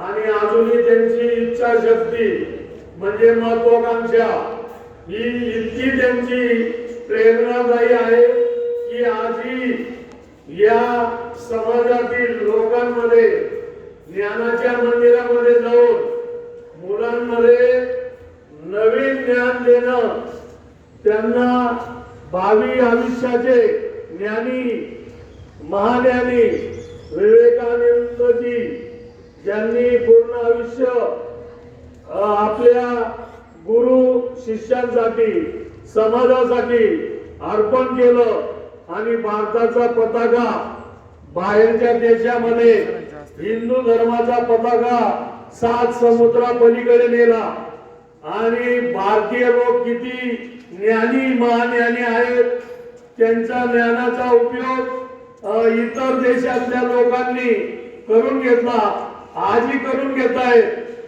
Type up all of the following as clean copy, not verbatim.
आणि अजूनही त्यांची इच्छाशक्ती म्हणजे महत्वाकांक्षा ही इतकी त्यांची प्रेरणादायी आहे की आजही या समाजातील लोकांमध्ये ज्ञानाच्या मंदिरामध्ये जाऊन मुलांमध्ये नवीन ज्ञान देणं, त्यांना भावी आयुष्याचे ज्ञानी महाज्ञानी विवेकानंदजी ज्यांनी पूर्ण आयुष्य आपल्या गुरु शिष्यांसाठी समाजासाठी अर्पण केलं आणि भारताचा पताका बाहेरच्या देशामध्ये हिंदू धर्माचा पताका 7 समुद्रा पलीकडे नेला आणि भारतीय लोक किती ज्ञानी महाज्ञानी आहेत, त्यांच्या ज्ञानाचा उपयोग इतर देशातल्या लोकांनी करून घेतला, आजही करून घेत आहेत.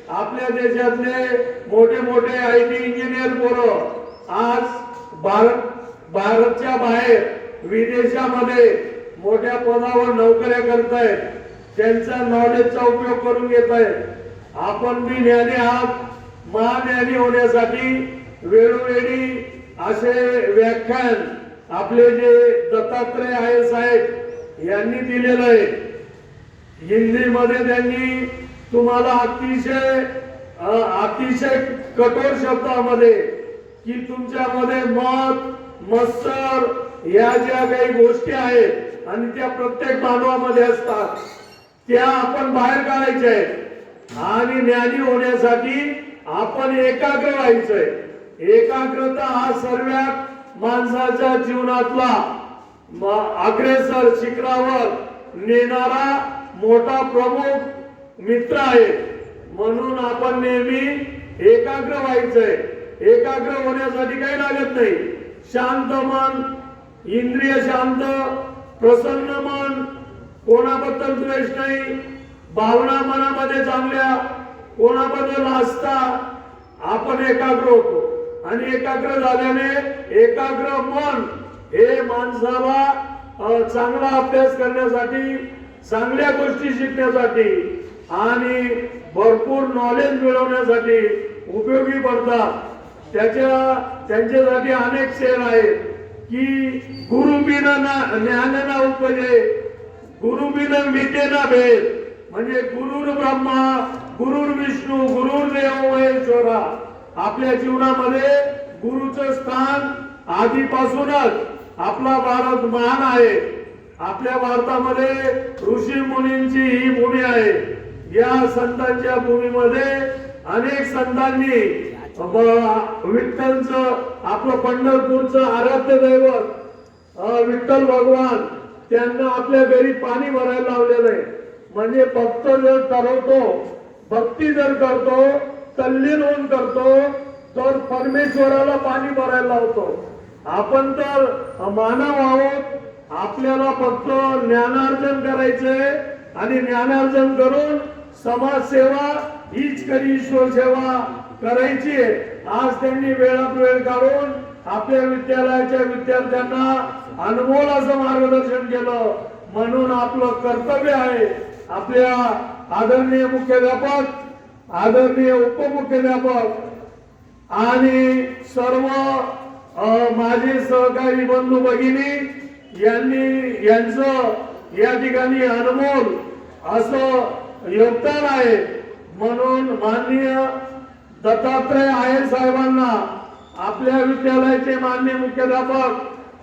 आपल्या देशातले मोठे मोठे IT इंजिनियर पोरं आज भारतच्या बाहेर विदेशामध्ये मोठ्या पदावर नोकऱ्या करतायत, त्यांच्या नॉलेजचा उपयोग करून घेत आहेत. आपण बी ज्ञानी आहात. महाज्ञानी होण्यासाठी वेळोवेळी असे व्याख्यान आपले जे दत्तात्रय आहे साहेब यांनी दिलेलं आहे. हिंदीमध्ये त्यांनी तुम्हाला अतिशय कठोर शब्दामध्ये की तुमच्यामध्ये मत मत्सर या ज्या काही गोष्टी आहेत आणि त्या प्रत्येक मानवामध्ये असतात त्या आपण बाहेर काढायच्या आहेत आणि ज्ञानी होण्यासाठी आपण एकाग्र व्हायचंय. एकाग्रता हा सर्वात माणसाच्या जीवनातला अग्रेसर शिखरावर नेणारा मोठा प्रमुख मित्र आहे. म्हणून आपण नेहमी एकाग्र व्हायचंय. एकाग्र होण्यासाठी काही लागत नाही. शांत मन, इंद्रिय शांत, प्रसन्न मन, कोणाबद्दल द्वेष नाही, भावना मनामध्ये चांगल्या, कोणाबद्दल आस्था, आपण एकाग्र होतो. आणि एकाग्र झाल्याने एकाग्र मन हे माणसाला चांगला अभ्यास करण्यासाठी, चांगल्या गोष्टी शिकण्यासाठी आणि भरपूर नॉलेज मिळवण्यासाठी उपयोगी पडतात. त्यांच्यासाठी अनेक शेर आहेत की गुरु बिना ज्ञान ना उपजे, गुरु बिना विद्ये ना भेद. म्हणजे गुरुर ब्रह्मा, गुरुर विष्णू, गुरुर देव महेश्वरा. आपल्या जीवनामध्ये गुरुचं स्थान आधीपासूनच आपला भारत महान आहे. आपल्या भारतामध्ये ऋषी मुनींची ही भूमी आहे. या संतांच्या भूमीमध्ये अनेक संतांनी विठ्ठलचं, आपलं पंढरपूरचं आराध्य दैवत विठ्ठल भगवान त्यांना आपल्या घरी पाणी भरायला लावलेलं आहे. म्हणजे भक्त जर ठरवतो, भक्ती जर करतो, तल्लीन होऊन करतो तर परमेश्वराला पाणी भरायला लावतो. आपण तर मानव आहोत. आपल्याला फक्त ज्ञानार्जन करायचंय आणि ज्ञानार्जन करून समाजसेवा हीच खरी ईश्वर सेवा करायची आहे. आज त्यांनी वेळात वेळ काढून आपल्या विद्यालयाच्या विद्यार्थ्यांना अनमोल असं मार्गदर्शन केलं. म्हणून आपलं कर्तव्य आहे आपल्या आदरणीय मुख्याध्यापक, आदरणीय उपमुख्याध्यापक आणि सर्व माझे सहकारी बंधू भगिनी यांचं या ठिकाणी अनमोल असं योगदान आहे. म्हणून माननीय दत्तात्रय आहे साहेबांना, आपल्या विद्यालयाचे माननीय मुख्याध्यापक